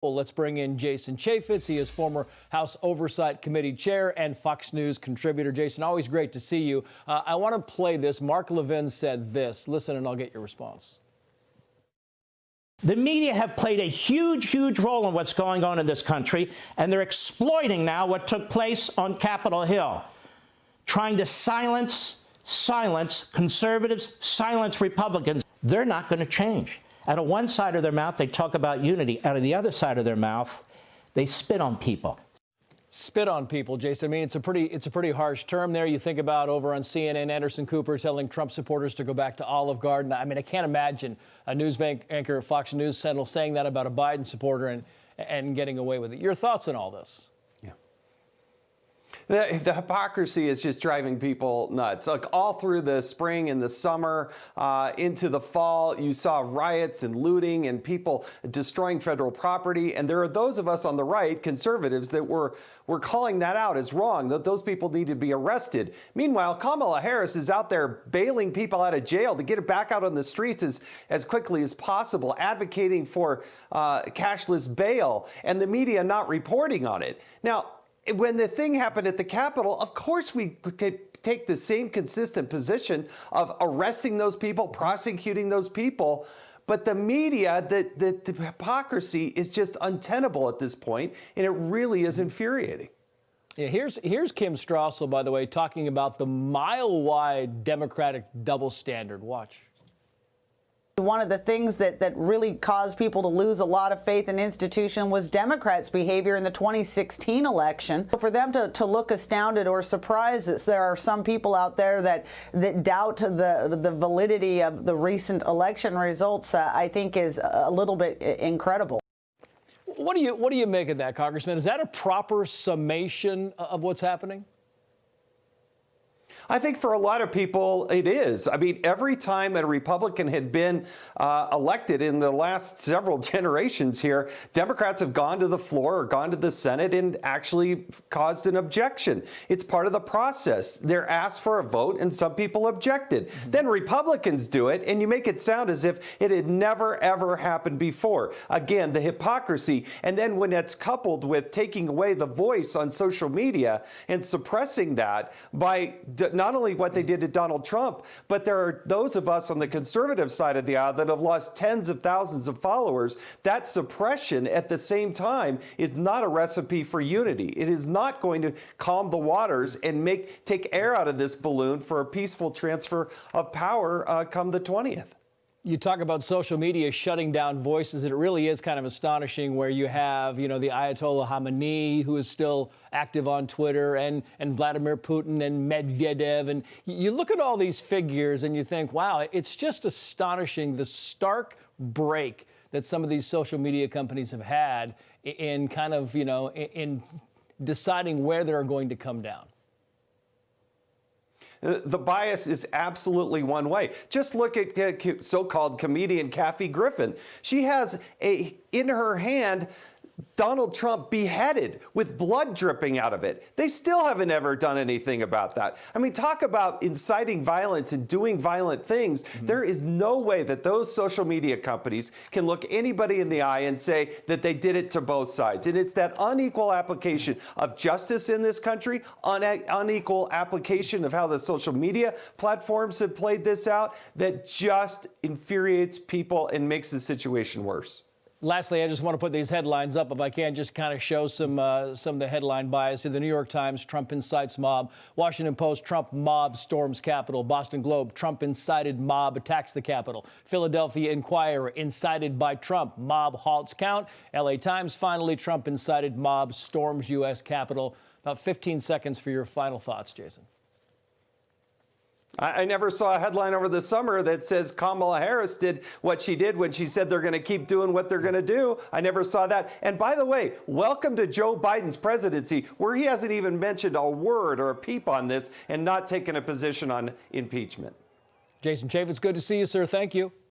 Well, let's bring in Jason Chaffetz. He is former House Oversight Committee chair and Fox News contributor. Jason, always great to see you. I want to play this. Mark Levin said this. Listen, and I'll get your response. The media have played a huge role in what's going on in this country, and they're exploiting now what took place on Capitol Hill, trying to silence conservatives, silence Republicans. They're not going to change. Out of one side of their mouth, they talk about unity. Out of the other side of their mouth, they spit on people. Spit on people, Jason. I mean, it's a pretty harsh term there. You think about over on CNN, Anderson Cooper telling Trump supporters to go back to Olive Garden. I mean, I can't imagine a news anchor at Fox News Channel saying that about a Biden supporter and getting away with it. Your thoughts on all this? The hypocrisy is just driving people nuts. Like all through the spring and the summer, into the fall, you saw riots and looting and people destroying federal property. And there are those of us on the right, conservatives, that were calling that out as wrong, that those people need to be arrested. Meanwhile, Kamala Harris is out there bailing people out of jail to get it back out on the streets as quickly as possible, advocating for cashless bail, and the media not reporting on it. Now, when the thing happened at the Capitol, of course we could take the same consistent position of arresting those people, prosecuting those people. But the media, the hypocrisy is just untenable at this point, and it really is infuriating. Yeah, here's Kim Strassel, by the way, talking about the mile-wide Democratic double standard. Watch. One of the things that really caused people to lose a lot of faith in institution was Democrats' behavior in the 2016 election. For them to look astounded or surprised that there are some people out there that doubt the validity of the recent election results, I think is a little bit incredible. What do you make of that, Congressman? Is that a proper summation of what's happening? I think for a lot of people it is. I mean, every time a Republican had been elected in the last several generations here, Democrats have gone to the floor or gone to the Senate and actually caused an objection. It's part of the process. They're asked for a vote and some people objected. Then Republicans do it and you make it sound as if it had never, ever happened before. Again, the hypocrisy. And then when that's coupled with taking away the voice on social media and suppressing that by not only what they did to Donald Trump, but there are those of us on the conservative side of the aisle that have lost tens of thousands of followers. That suppression at the same time is not a recipe for unity. It is not going to calm the waters and take air out of this balloon for a peaceful transfer of power come the 20th. You talk about social media shutting down voices. It really is kind of astonishing where you have, the Ayatollah Khamenei, who is still active on Twitter, and Vladimir Putin and Medvedev. And you look at all these figures and you think, wow, it's just astonishing the stark break that some of these social media companies have had in kind of, in deciding where they're going to come down. The bias is absolutely one way. Just look at so-called comedian Kathy Griffin. She has in her hand Donald Trump beheaded with blood dripping out of it. They still haven't ever done anything about that. I mean, talk about inciting violence and doing violent things. There is no way that those social media companies can look anybody in the eye and say that they did it to both sides. And it's that unequal application of justice in this country, unequal application of how the social media platforms have played this out, that just infuriates people and makes the situation worse. Lastly, I just want to put these headlines up, if I can, just kind of show some of the headline bias. In the New York Times, Trump incites mob. Washington Post, Trump mob storms Capitol. Boston Globe, Trump incited mob attacks the Capitol. Philadelphia Inquirer, incited by Trump, mob halts count. LA Times, finally, Trump incited mob storms U.S. Capitol. About 15 seconds for your final thoughts, Jason. I never saw a headline over the summer that says Kamala Harris did what she did when she said they're going to keep doing what they're going to do. I never saw that. And by the way, welcome to Joe Biden's presidency, where he hasn't even mentioned a word or a peep on this and not taken a position on impeachment. Jason Chaffetz, good to see you, sir. Thank you.